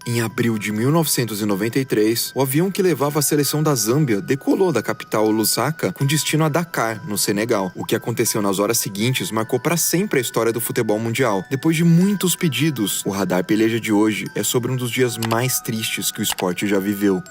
Em abril de 1993, o avião que levava a seleção da Zâmbia decolou da capital Lusaka com destino a Dakar, no Senegal. O que aconteceu nas horas seguintes marcou para sempre a história do futebol mundial. Depois de muitos pedidos, o Radar Peleja de hoje é sobre um dos dias mais tristes que o esporte já viveu.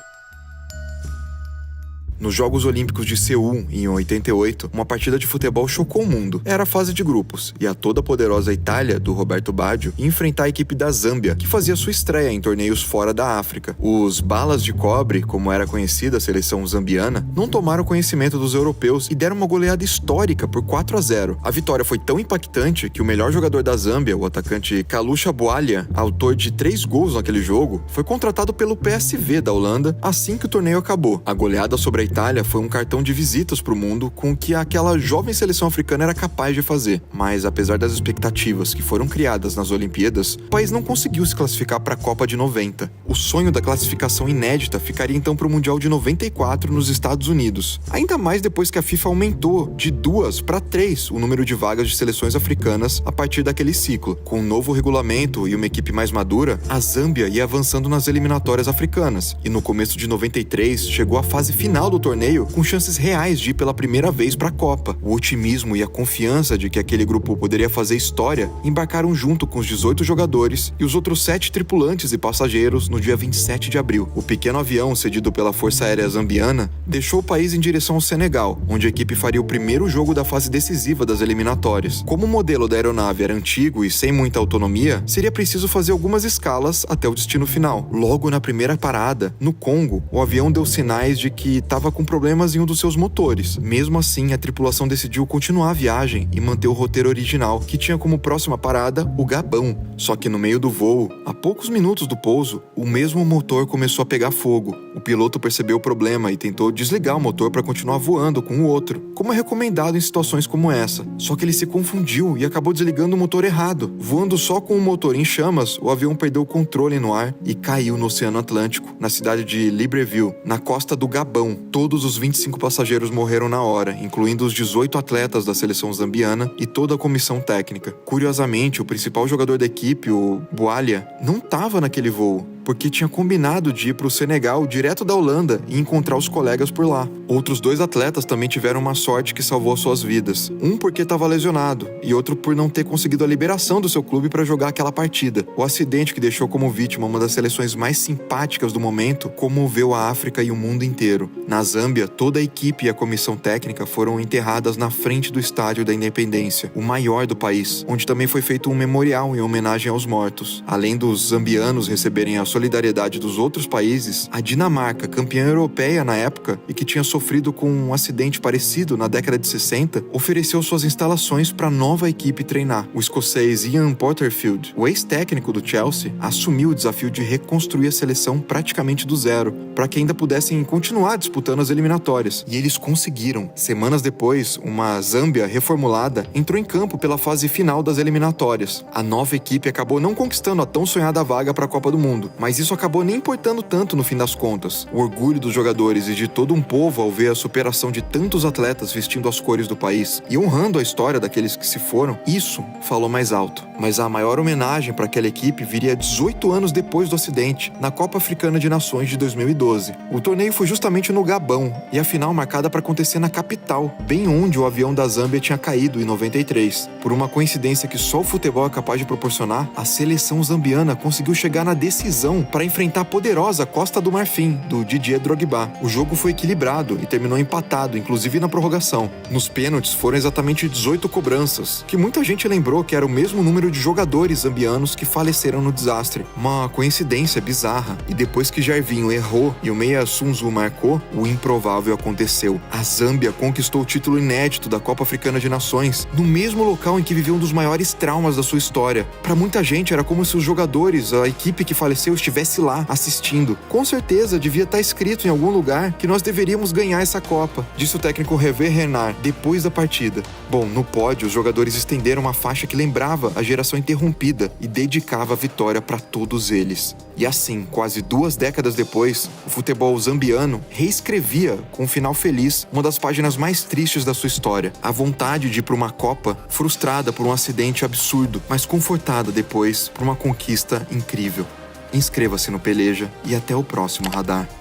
Nos Jogos Olímpicos de Seul, em 88, uma partida de futebol chocou o mundo. Era a fase de grupos, e a toda poderosa Itália, do Roberto Baggio, ia enfrentar a equipe da Zâmbia, que fazia sua estreia em torneios fora da África. Os Balas de Cobre, como era conhecida a seleção zambiana, não tomaram conhecimento dos europeus e deram uma goleada histórica por 4-0. A vitória foi tão impactante que o melhor jogador da Zâmbia, o atacante Kalusha Bwalya, autor de 3 gols naquele jogo, foi contratado pelo PSV da Holanda assim que o torneio acabou. A goleada sobre a Itália foi um cartão de visitas para o mundo com o que aquela jovem seleção africana era capaz de fazer. Mas, apesar das expectativas que foram criadas nas Olimpíadas, o país não conseguiu se classificar para a Copa de 90. O sonho da classificação inédita ficaria então para o Mundial de 94 nos Estados Unidos. Ainda mais depois que a FIFA aumentou de 2 para 3 o número de vagas de seleções africanas a partir daquele ciclo. Com um novo regulamento e uma equipe mais madura, a Zâmbia ia avançando nas eliminatórias africanas. E no começo de 93 chegou a fase final do torneio com chances reais de ir pela primeira vez para a Copa. O otimismo e a confiança de que aquele grupo poderia fazer história embarcaram junto com os 18 jogadores e os outros 7 tripulantes e passageiros no dia 27 de abril. O pequeno avião, cedido pela Força Aérea Zambiana, deixou o país em direção ao Senegal, onde a equipe faria o primeiro jogo da fase decisiva das eliminatórias. Como o modelo da aeronave era antigo e sem muita autonomia, seria preciso fazer algumas escalas até o destino final. Logo na primeira parada, no Congo, o avião deu sinais de que estava com problemas em um dos seus motores. Mesmo assim, a tripulação decidiu continuar a viagem e manter o roteiro original, que tinha como próxima parada o Gabão. Só que no meio do voo, a poucos minutos do pouso, o mesmo motor começou a pegar fogo. O piloto percebeu o problema e tentou desligar o motor para continuar voando com o outro, como é recomendado em situações como essa. Só que ele se confundiu e acabou desligando o motor errado. Voando só com o motor em chamas, o avião perdeu o controle no ar e caiu no Oceano Atlântico, na cidade de Libreville, na costa do Gabão. Todos os 25 passageiros morreram na hora, incluindo os 18 atletas da seleção zambiana e toda a comissão técnica. Curiosamente, o principal jogador da equipe, o Bwalya, não estava naquele voo, porque tinha combinado de ir para o Senegal direto da Holanda e encontrar os colegas por lá. Outros 2 atletas também tiveram uma sorte que salvou suas vidas. Um porque estava lesionado e outro por não ter conseguido a liberação do seu clube para jogar aquela partida. O acidente que deixou como vítima uma das seleções mais simpáticas do momento comoveu a África e o mundo inteiro. Na Zâmbia, toda a equipe e a comissão técnica foram enterradas na frente do Estádio da Independência, o maior do país, onde também foi feito um memorial em homenagem aos mortos. Além dos zambianos receberem a solidariedade dos outros países, a Dinamarca, campeã europeia na época e que tinha sofrido com um acidente parecido na década de 60, ofereceu suas instalações para a nova equipe treinar. O escocês Ian Porterfield, o ex-técnico do Chelsea, assumiu o desafio de reconstruir a seleção praticamente do zero, para que ainda pudessem continuar disputando as eliminatórias. E eles conseguiram. Semanas depois, uma Zâmbia reformulada entrou em campo pela fase final das eliminatórias. A nova equipe acabou não conquistando a tão sonhada vaga para a Copa do Mundo, mas isso acabou nem importando tanto no fim das contas. O orgulho dos jogadores e de todo um povo ao ver a superação de tantos atletas vestindo as cores do país e honrando a história daqueles que se foram, isso falou mais alto. Mas a maior homenagem para aquela equipe viria 18 anos depois do acidente, na Copa Africana de Nações de 2012. O torneio foi justamente no Gabão e a final marcada para acontecer na capital, bem onde o avião da Zâmbia tinha caído em 93. Por uma coincidência que só o futebol é capaz de proporcionar, a seleção zambiana conseguiu chegar na decisão para enfrentar a poderosa Costa do Marfim, do Didier Drogba. O jogo foi equilibrado e terminou empatado, inclusive na prorrogação. Nos pênaltis foram exatamente 18 cobranças, que muita gente lembrou que era o mesmo número de jogadores zambianos que faleceram no desastre. Uma coincidência bizarra. E depois que Gervinho errou e o meia Sun Tzu marcou, o improvável aconteceu. A Zâmbia conquistou o título inédito da Copa Africana de Nações, no mesmo local em que viveu um dos maiores traumas da sua história. Para muita gente era como se os jogadores, a equipe que faleceu, estivesse lá assistindo. Com certeza devia estar escrito em algum lugar que nós deveríamos ganhar essa Copa, disse o técnico Hervé Renard depois da partida. Bom, no pódio os jogadores estenderam uma faixa que lembrava a geração interrompida e dedicava a vitória para todos eles. E assim, quase 2 décadas depois, o futebol zambiano reescrevia, com um final feliz, uma das páginas mais tristes da sua história. A vontade de ir para uma Copa, frustrada por um acidente absurdo, mas confortada depois por uma conquista incrível. inscreva-se no Peleja e até o próximo Radar.